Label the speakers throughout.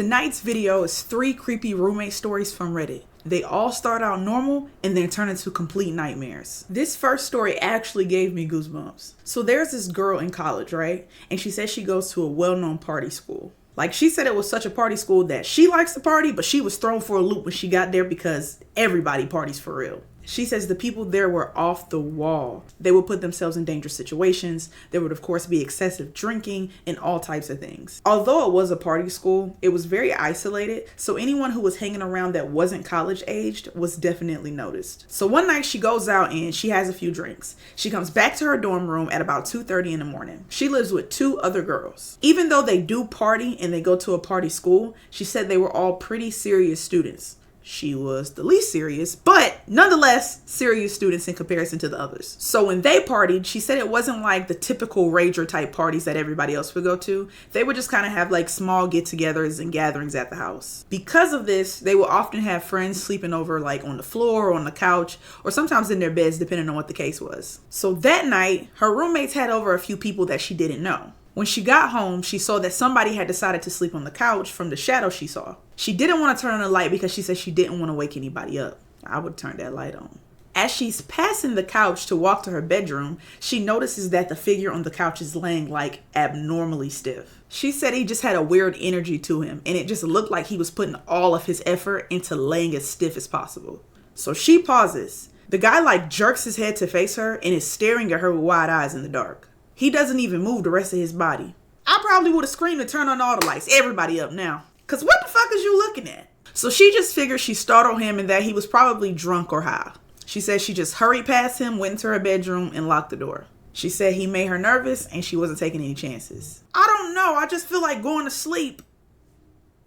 Speaker 1: Tonight's video is 3 creepy roommate stories from Reddit. They all start out normal and then turn into complete nightmares. This first story actually gave me goosebumps. So there's this girl in college, right? And she says she goes to a well-known party school. Like, she said it was such a party school that she likes to party, but she was thrown for a loop when she got there because everybody parties for real. She says the people there were off the wall. They would put themselves in dangerous situations. There would, of course, be excessive drinking and all types of things. Although it was a party school, it was very isolated, so anyone who was hanging around that wasn't college aged was definitely noticed. So one night she goes out and she has a few drinks. She comes back to her dorm room at about 2:30 in the morning. She lives with 2 other girls. Even though they do party and they go to a party school, she said they were all pretty serious students. She was the least serious, but nonetheless serious students in comparison to the others. So when they partied, she said it wasn't like the typical rager type parties that everybody else would go to. They would just kind of have like small get-togethers and gatherings at the house. Because of this, they would often have friends sleeping over like on the floor or on the couch, or sometimes in their beds depending on what the case was. So that night, her roommates had over a few people that she didn't know. When she got home, she saw that somebody had decided to sleep on the couch from the shadow she saw. She didn't want to turn on the light because she said she didn't want to wake anybody up. I would turn that light on. As she's passing the couch to walk to her bedroom, she notices that the figure on the couch is laying like abnormally stiff. She said he just had a weird energy to him, and it just looked like he was putting all of his effort into laying as stiff as possible. So she pauses. The guy like jerks his head to face her and is staring at her with wide eyes in the dark. He doesn't even move the rest of his body. I probably would have screamed to turn on all the lights. Everybody up now. Cause what the fuck is you looking at? So she just figured she startled him and that he was probably drunk or high. She said she just hurried past him, went into her bedroom and locked the door. She said he made her nervous and she wasn't taking any chances. I don't know. I just feel like going to sleep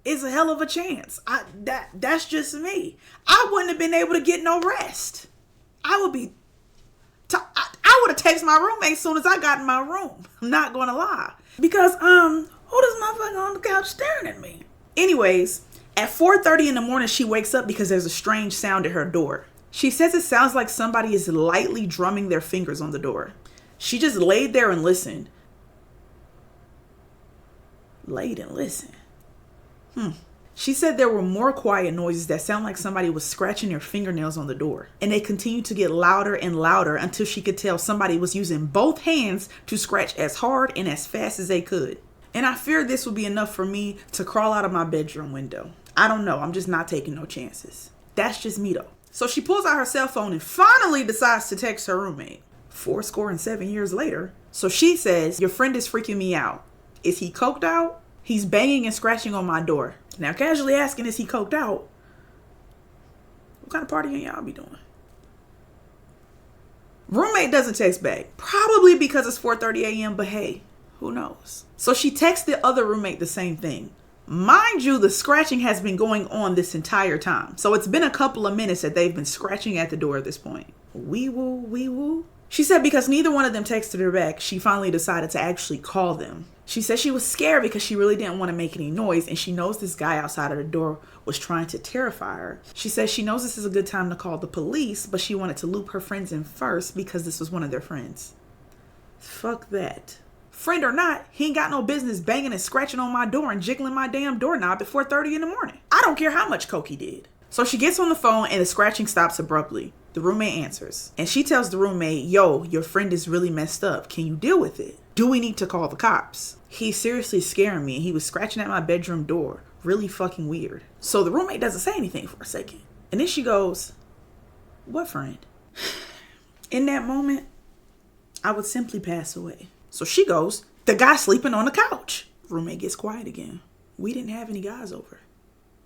Speaker 1: is a hell of a chance. That's just me. I wouldn't have been able to get no rest. I would have texted my roommate as soon as I got in my room. I'm not going to lie. Because, who this motherfucker on the couch staring at me? Anyways, at 4:30 in the morning, she wakes up because there's a strange sound at her door. She says it sounds like somebody is lightly drumming their fingers on the door. She just laid there and listened. Laid and listened. She said there were more quiet noises that sound like somebody was scratching their fingernails on the door. And they continued to get louder and louder until she could tell somebody was using both hands to scratch as hard and as fast as they could. And I feared this would be enough for me to crawl out of my bedroom window. I don't know. I'm just not taking no chances. That's just me though. So she pulls out her cell phone and finally decides to text her roommate. 7 years later. So she says, your friend is freaking me out. Is he coked out? He's banging and scratching on my door. Now, casually asking, is he coked out? What kind of partying y'all be doing? Roommate doesn't text back. Probably because it's 4:30 a.m., but hey, who knows? So she texts the other roommate the same thing. Mind you, the scratching has been going on this entire time. So it's been a couple of minutes that they've been scratching at the door at this point. Wee woo, wee woo. She said because neither one of them texted her back, she finally decided to actually call them. She said she was scared because she really didn't want to make any noise and she knows this guy outside of the door was trying to terrify her. She says she knows this is a good time to call the police, but she wanted to loop her friends in first because this was one of their friends. Fuck that. Friend or not, he ain't got no business banging and scratching on my door and jiggling my damn doorknob at 4:30 in the morning. I don't care how much coke he did. So she gets on the phone and the scratching stops abruptly. The roommate answers and she tells the roommate, yo, your friend is really messed up. Can you deal with it? Do we need to call the cops? He's seriously scaring me. He was scratching at my bedroom door. Really fucking weird. So the roommate doesn't say anything for a second. And then she goes, what friend? In that moment, I would simply pass away. So she goes, the guy sleeping on the couch. Roommate gets quiet again. We didn't have any guys over.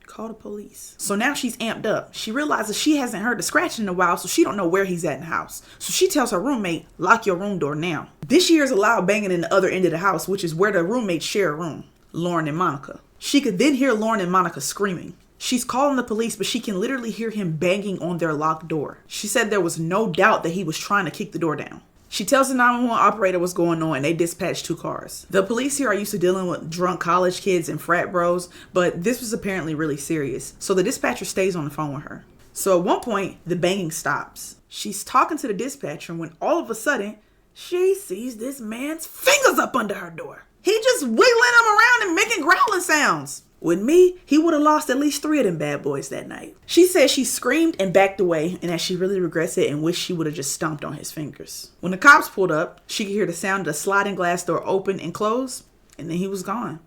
Speaker 1: Call the police. So now she's amped up. She realizes she hasn't heard the scratching in a while, so she don't know where he's at in the house. So she tells her roommate, lock your room door now. Then she hears a loud banging in the other end of the house, which is where the roommates share a room. Lauren and Monica. She could then hear Lauren and Monica screaming. She's calling the police, but she can literally hear him banging on their locked door. She said there was no doubt that he was trying to kick the door down. She tells the 911 operator what's going on and they dispatch 2 cars. The police here are used to dealing with drunk college kids and frat bros, but this was apparently really serious. So the dispatcher stays on the phone with her. So at one point, the banging stops. She's talking to the dispatcher when all of a sudden, she sees this man's fingers up under her door. He just wiggling them around and making growling sounds. With me, he would have lost at least 3 of them bad boys that night. She said she screamed and backed away and that she really regrets it and wished she would have just stomped on his fingers. When the cops pulled up, she could hear the sound of the sliding glass door open and close, and then he was gone.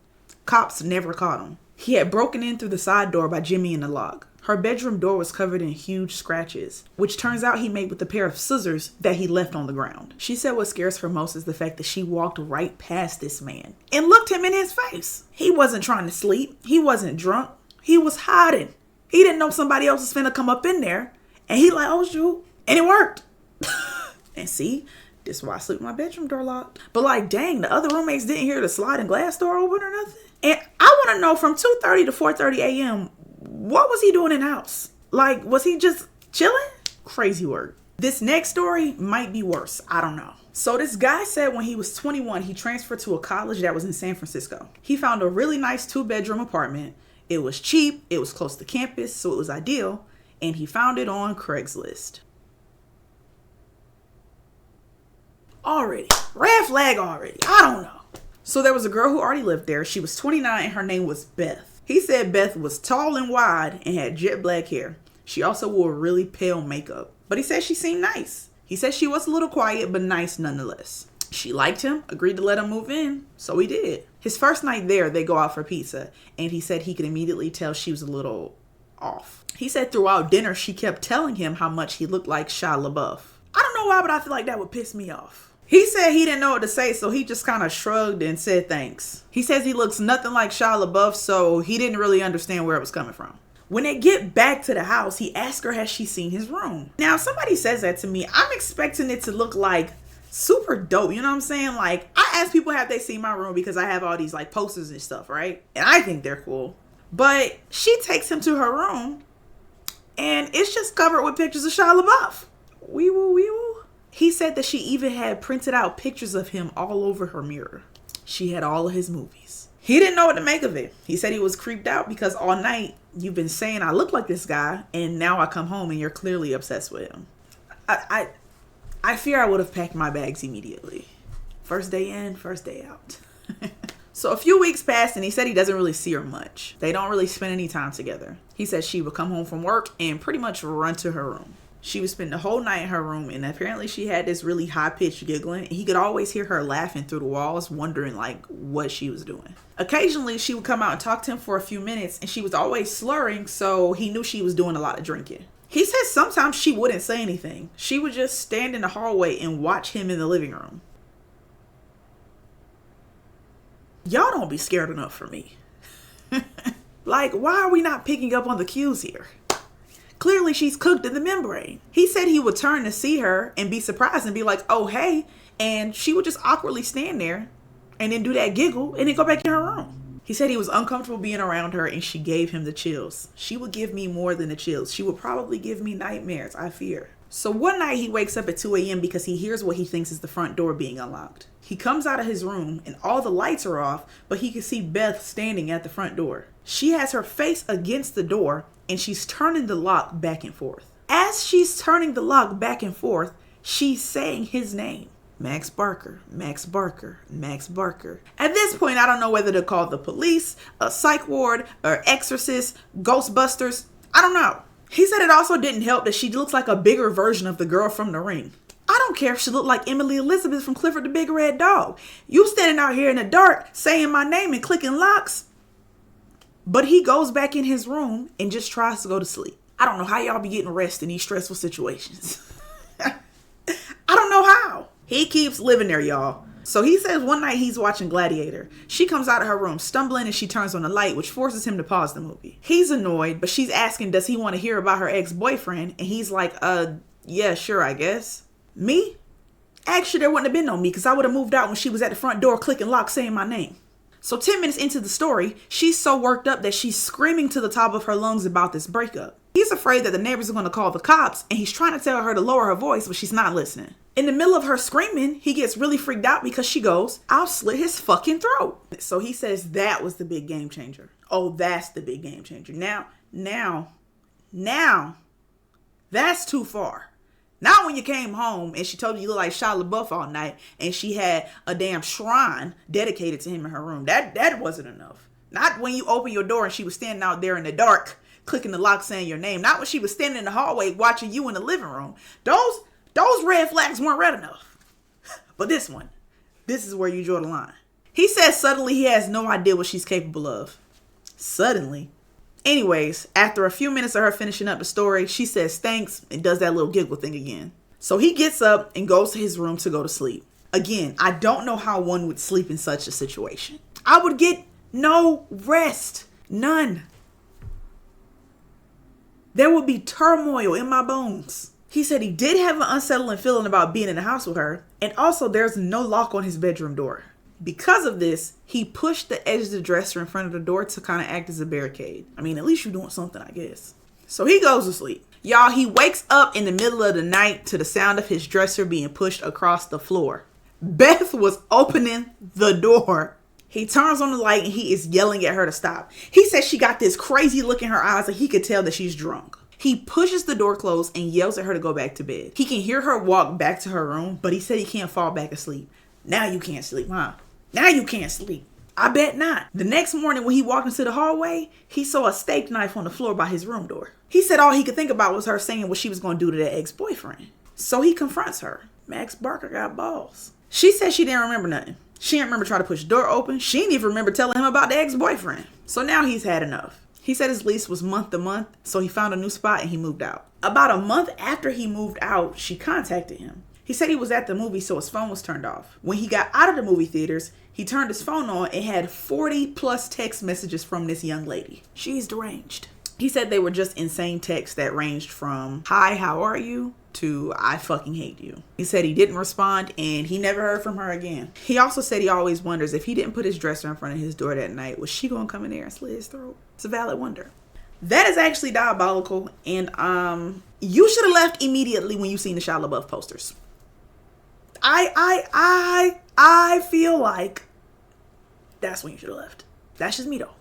Speaker 1: Cops never caught him. He had broken in through the side door by Jimmy in the lock. Her bedroom door was covered in huge scratches, which turns out he made with a pair of scissors that he left on the ground. She said what scares her most is the fact that she walked right past this man and looked him in his face. He wasn't trying to sleep. He wasn't drunk. He was hiding. He didn't know somebody else was finna come up in there. And he like, oh shoot. And it worked. And see, this is why I sleep with my bedroom door locked. But like, dang, the other roommates didn't hear the sliding glass door open or nothing. And I want to know from 2:30 to 4:30 a.m., what was he doing in the house? Like, was he just chilling? Crazy work. This next story might be worse. I don't know. So this guy said when he was 21, he transferred to a college that was in San Francisco. He found a really nice 2-bedroom apartment. It was cheap. It was close to campus, so it was ideal. And he found it on Craigslist. Already. Red flag already. I don't know. So there was a girl who already lived there. She was 29 and her name was Beth. He said Beth was tall and wide and had jet black hair. She also wore really pale makeup. But he said she seemed nice. He said she was a little quiet but nice nonetheless. She liked him, agreed to let him move in, so he did. His first night there, they go out for pizza, and he said he could immediately tell she was a little off. He said throughout dinner, she kept telling him how much he looked like Shia LaBeouf. I don't know why, but I feel like that would piss me off. He said he didn't know what to say, so he just kind of shrugged and said thanks. He says he looks nothing like Shia LaBeouf, so he didn't really understand where it was coming from. When they get back to the house, he asked her, has she seen his room? Now, if somebody says that to me, I'm expecting it to look like super dope. You know what I'm saying? Like, I ask people, have they seen my room? Because I have all these like posters and stuff, right? And I think they're cool. But she takes him to her room, and it's just covered with pictures of Shia LaBeouf. Wee woo, wee woo. He said that she even had printed out pictures of him all over her mirror. She had all of his movies. He didn't know what to make of it. He said he was creeped out because all night you've been saying I look like this guy, and now I come home and you're clearly obsessed with him. I fear I would have packed my bags immediately. First day in, first day out. So a few weeks passed and he said he doesn't really see her much. They don't really spend any time together. He said she would come home from work and pretty much run to her room. She would spend the whole night in her room, and apparently she had this really high-pitched giggling. He could always hear her laughing through the walls, wondering like what she was doing. Occasionally, she would come out and talk to him for a few minutes, and she was always slurring, so he knew she was doing a lot of drinking. He said sometimes she wouldn't say anything. She would just stand in the hallway and watch him in the living room. Y'all don't be scared enough for me. Like, why are we not picking up on the cues here? Clearly, she's cooked in the membrane. He said he would turn to see her and be surprised and be like, oh, hey. And she would just awkwardly stand there and then do that giggle and then go back in her room. He said he was uncomfortable being around her and she gave him the chills. She would give me more than the chills. She would probably give me nightmares, I fear. So one night he wakes up at 2 a.m. because he hears what he thinks is the front door being unlocked. He comes out of his room and all the lights are off, but he can see Beth standing at the front door. She has her face against the door and she's turning the lock back and forth. As she's turning the lock back and forth, she's saying his name. Max Barker, Max Barker, Max Barker. At this point, I don't know whether to call the police, a psych ward, or exorcist, Ghostbusters. I don't know. He said it also didn't help that she looks like a bigger version of the girl from The Ring. I don't care if she looked like Emily Elizabeth from Clifford the Big Red Dog. You standing out here in the dark saying my name and clicking locks. But he goes back in his room and just tries to go to sleep. I don't know how y'all be getting rest in these stressful situations. I don't know how. He keeps living there, y'all. So he says one night he's watching Gladiator. She comes out of her room stumbling and she turns on the light, which forces him to pause the movie. He's annoyed, but she's asking, does he want to hear about her ex-boyfriend? And he's like, yeah, sure, I guess. Me? Actually, there wouldn't have been no me because I would have moved out when she was at the front door clicking locks saying my name. So 10 minutes into the story, she's so worked up that she's screaming to the top of her lungs about this breakup. He's afraid that the neighbors are going to call the cops and he's trying to tell her to lower her voice, but she's not listening. In the middle of her screaming, he gets really freaked out because she goes, I'll slit his fucking throat. So he says that was the big game changer. Oh, that's the big game changer. Now, that's too far. Not when you came home and she told you look like Shia LaBeouf all night and she had a damn shrine dedicated to him in her room. That wasn't enough. Not when you open your door and she was standing out there in the dark, clicking the lock saying your name. Not when she was standing in the hallway watching you in the living room. Those red flags weren't red enough. But this is where you draw the line. He says suddenly he has no idea what she's capable of. Suddenly. Anyways, after a few minutes of her finishing up the story, she says thanks and does that little giggle thing again. So he gets up and goes to his room to go to sleep. Again, I don't know how one would sleep in such a situation. I would get no rest. None. There would be turmoil in my bones. He said he did have an unsettling feeling about being in the house with her. And also there's no lock on his bedroom door. Because of this, he pushed the edge of the dresser in front of the door to kind of act as a barricade. I mean, at least you're doing something, I guess. So he goes to sleep. Y'all, he wakes up in the middle of the night to the sound of his dresser being pushed across the floor. Beth was opening the door. He turns on the light and he is yelling at her to stop. He says she got this crazy look in her eyes and he could tell that she's drunk. He pushes the door closed and yells at her to go back to bed. He can hear her walk back to her room, but he said he can't fall back asleep. Now you can't sleep, huh? Now you can't sleep. I bet not. The next morning when he walked into the hallway, he saw a steak knife on the floor by his room door. He said all he could think about was her saying what she was going to do to that ex-boyfriend. So he confronts her. Max Barker got balls. She said she didn't remember nothing. She didn't remember trying to push the door open. She didn't even remember telling him about the ex-boyfriend. So now he's had enough. He said his lease was month to month, so he found a new spot and he moved out. About a month after he moved out, she contacted him. He said he was at the movie, so his phone was turned off. When he got out of the movie theaters, he turned his phone on and had 40 plus text messages from this young lady. She's deranged. He said they were just insane texts that ranged from, "Hi, how are you?" to "I fucking hate you." He said he didn't respond and he never heard from her again. He also said he always wonders if he didn't put his dresser in front of his door that night, was she gonna come in there and slit his throat? It's a valid wonder. That is actually diabolical, and you should have left immediately when you seen the Shia LaBeouf posters. I feel like that's when you should have left. That's just me though.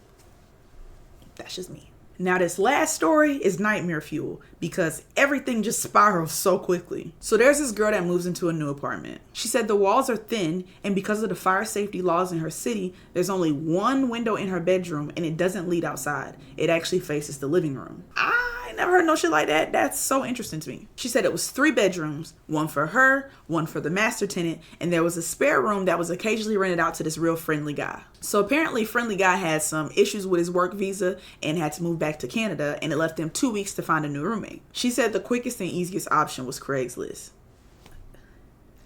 Speaker 1: That's just me. Now this last story is nightmare fuel because everything just spirals so quickly. So there's this girl that moves into a new apartment. She said the walls are thin and because of the fire safety laws in her city, there's only one window in her bedroom and it doesn't lead outside. It actually faces the living room. I never heard no shit like that. That's so interesting to me. She said it was 3 bedrooms, one for her, one for the master tenant, and there was a spare room that was occasionally rented out to this real friendly guy. So apparently friendly guy had some issues with his work visa and had to move back to Canada, and it left him 2 weeks to find a new roommate. She said the quickest and easiest option was Craigslist.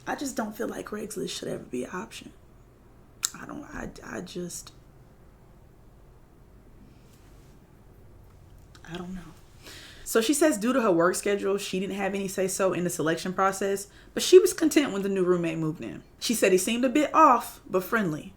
Speaker 1: I just don't feel like Craigslist should ever be an option. I don't know. So she says due to her work schedule, she didn't have any say-so in the selection process, but she was content when the new roommate moved in. She said he seemed a bit off, but friendly.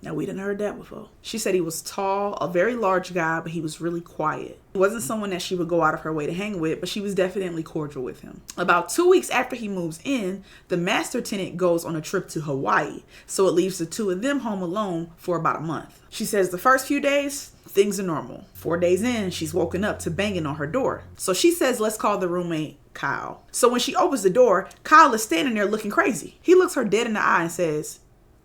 Speaker 1: Now, we didn't heard that before. She said he was tall, a very large guy, but he was really quiet. He wasn't someone that she would go out of her way to hang with, but she was definitely cordial with him. About 2 weeks after he moves in, the master tenant goes on a trip to Hawaii, so it leaves the two of them home alone for about a month. She says the first few days, things are normal. 4 days in, she's woken up to banging on her door. So she says, let's call the roommate Kyle. So when she opens the door, Kyle is standing there looking crazy. He looks her dead in the eye and says,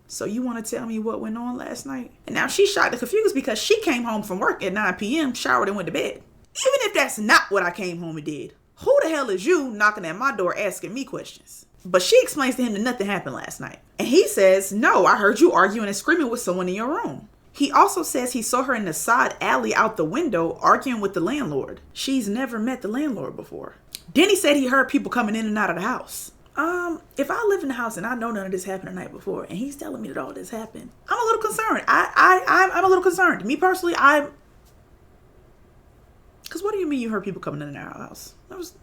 Speaker 1: "So you want to tell me what went on last night?" And now she's shocked and confused because she came home from work at 9 p.m., showered and went to bed. Even if that's not what I came home and did, who the hell is you knocking at my door asking me questions? But she explains to him that nothing happened last night. And he says, "No, I heard you arguing and screaming with someone in your room." He also says he saw her in the side alley out the window arguing with the landlord. She's never met the landlord before. Then he said he heard people coming in and out of the house. If I live in the house and I know none of this happened the night before, and he's telling me that all this happened, I'm a little concerned. I'm a little concerned. Me personally, because what do you mean you heard people coming in and out of the house? There was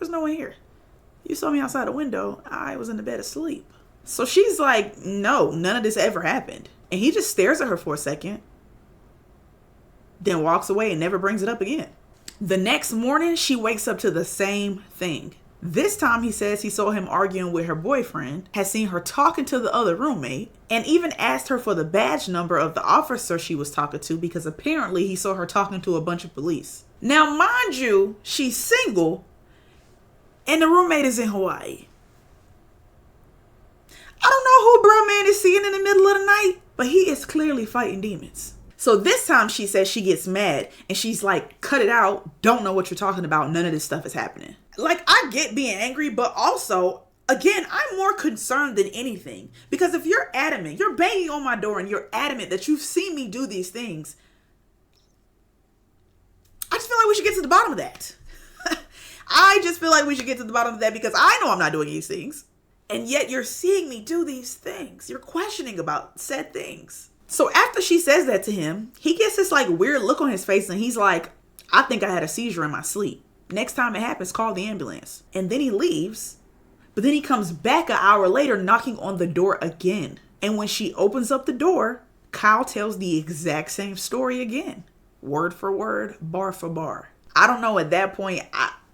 Speaker 1: no one here. You saw me outside the window. I was in the bed asleep. So she's like, no, none of this ever happened. And he just stares at her for a second, then walks away and never brings it up again. The next morning, she wakes up to the same thing. This time he says he saw him arguing with her boyfriend, has seen her talking to the other roommate, and even asked her for the badge number of the officer she was talking to because apparently he saw her talking to a bunch of police. Now, mind you, she's single and the roommate is in Hawaii. I don't know who bruh man is seeing in the middle of the night, but he is clearly fighting demons. So this time she says she gets mad and she's like, cut it out. Don't know what you're talking about. None of this stuff is happening. Like, I get being angry, but also, again, I'm more concerned than anything. Because if you're adamant, you're banging on my door and you're adamant that you've seen me do these things, I just feel like we should get to the bottom of that. I just feel like we should get to the bottom of that because I know I'm not doing these things. And yet you're seeing me do these things. You're questioning about said things. So after she says that to him, he gets this like weird look on his face and he's like, I think I had a seizure in my sleep. Next time it happens, call the ambulance. And then he leaves. But then he comes back an hour later knocking on the door again. And when she opens up the door, Kyle tells the exact same story again. Word for word, bar for bar. I don't know, at that point,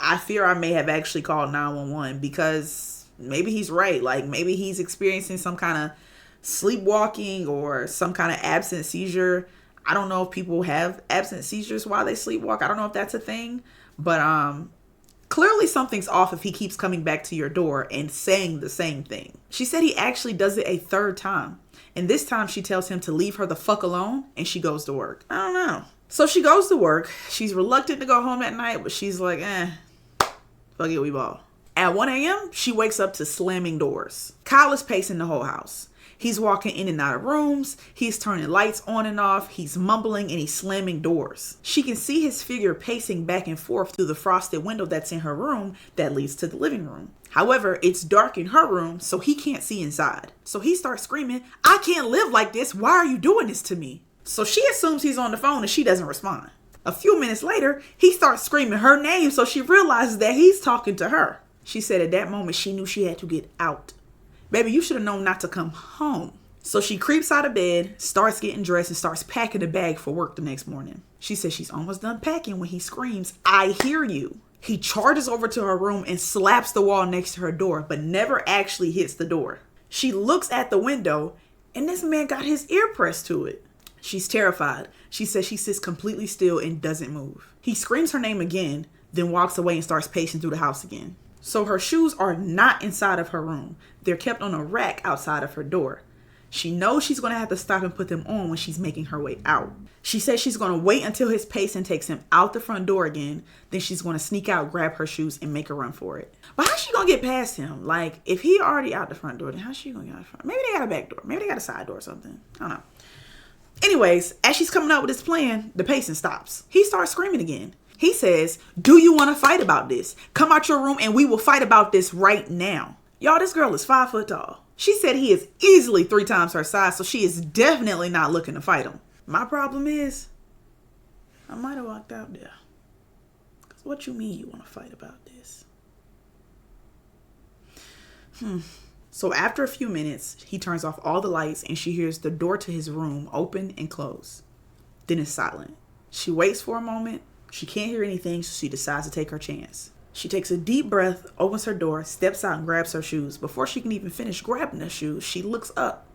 Speaker 1: I fear I may have actually called 911 because maybe he's right. Like maybe he's experiencing some kind of sleepwalking or some kind of absent seizure. I don't know if people have absent seizures while they sleepwalk. I don't know if that's a thing, but clearly something's off if he keeps coming back to your door and saying the same thing. She said he actually does it a third time. And this time she tells him to leave her the fuck alone and she goes to work. I don't know. So she goes to work. She's reluctant to go home at night, but she's like, fuck it, we ball. At 1 a.m., she wakes up to slamming doors. Kyle is pacing the whole house. He's walking in and out of rooms. He's turning lights on and off. He's mumbling and he's slamming doors. She can see his figure pacing back and forth through the frosted window that's in her room that leads to the living room. However, it's dark in her room, so he can't see inside. So he starts screaming, I can't live like this. Why are you doing this to me? So she assumes he's on the phone and she doesn't respond. A few minutes later, he starts screaming her name, so she realizes that he's talking to her. She said at that moment she knew she had to get out. Baby, you should have known not to come home. So she creeps out of bed, starts getting dressed, and starts packing a bag for work the next morning. She says she's almost done packing when he screams, I hear you. He charges over to her room and slaps the wall next to her door, but never actually hits the door. She looks at the window, and this man got his ear pressed to it. She's terrified. She says she sits completely still and doesn't move. He screams her name again, then walks away and starts pacing through the house again. So her shoes are not inside of her room. They're kept on a rack outside of her door. She knows she's going to have to stop and put them on when she's making her way out. She says she's going to wait until his pacing takes him out the front door again. Then she's going to sneak out, grab her shoes, and make a run for it. But how's she going to get past him? Like, if he already out the front door, then how's she going to get out the front? Maybe they got a back door. Maybe they got a side door or something. I don't know. Anyways, as she's coming out with this plan, the pacing stops. He starts screaming again. He says, do you want to fight about this? Come out your room and we will fight about this right now. Y'all, this girl is 5 foot tall. She said he is easily 3 times her size, so she is definitely not looking to fight him. My problem is, I might have walked out there. Because what you mean you want to fight about this? So after a few minutes, he turns off all the lights and she hears the door to his room open and close. Then it's silent. She waits for a moment. She can't hear anything, so she decides to take her chance. She takes a deep breath, opens her door, steps out and grabs her shoes. Before she can even finish grabbing the shoes, she looks up.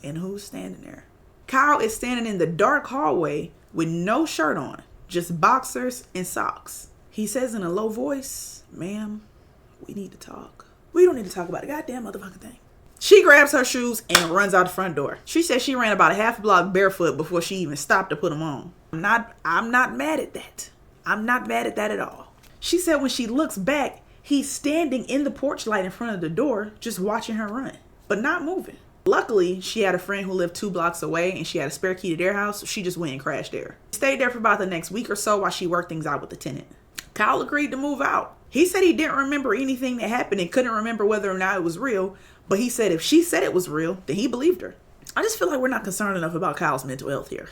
Speaker 1: And who's standing there? Kyle is standing in the dark hallway with no shirt on, just boxers and socks. He says in a low voice, ma'am, we need to talk. We don't need to talk about the goddamn motherfucking thing. She grabs her shoes and runs out the front door. She says she ran about a half block barefoot before she even stopped to put them on. I'm not mad at that. I'm not mad at that at all. She said when she looks back, he's standing in the porch light in front of the door, just watching her run, but not moving. Luckily, she had a friend who lived 2 blocks away and she had a spare key to their house, so she just went and crashed there. Stayed there for about the next week or so while she worked things out with the tenant. Kyle agreed to move out. He said he didn't remember anything that happened and couldn't remember whether or not it was real, but he said if she said it was real, then he believed her. I just feel like we're not concerned enough about Kyle's mental health here.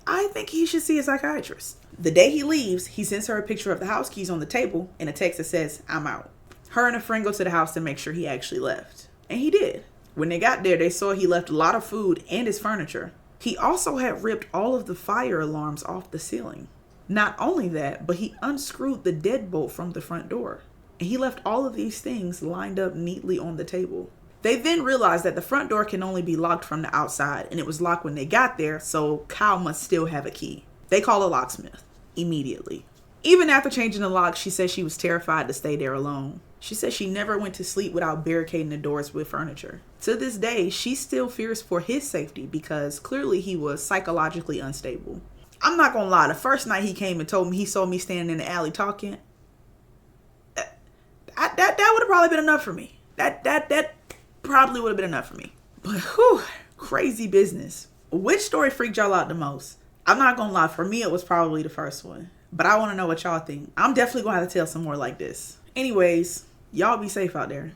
Speaker 1: I think he should see a psychiatrist. The day he leaves, he sends her a picture of the house keys on the table and a text that says, I'm out. Her and a friend go to the house to make sure he actually left. And he did. When they got there, they saw he left a lot of food and his furniture. He also had ripped all of the fire alarms off the ceiling. Not only that, but he unscrewed the deadbolt from the front door. And he left all of these things lined up neatly on the table. They then realized that the front door can only be locked from the outside, and it was locked when they got there, so Kyle must still have a key. They call a locksmith immediately. Even after changing the lock, she said she was terrified to stay there alone. She said she never went to sleep without barricading the doors with furniture. To this day, she still fears for his safety because clearly he was psychologically unstable. I'm not gonna lie, the first night he came and told me he saw me standing in the alley talking, that would have probably been enough for me. That probably would have been enough for me. But whew, crazy business. Which story freaked y'all out the most? I'm not gonna lie, for me it was probably the first one. But I want to know what y'all think. I'm definitely gonna have to tell some more like this. Anyways, y'all be safe out there.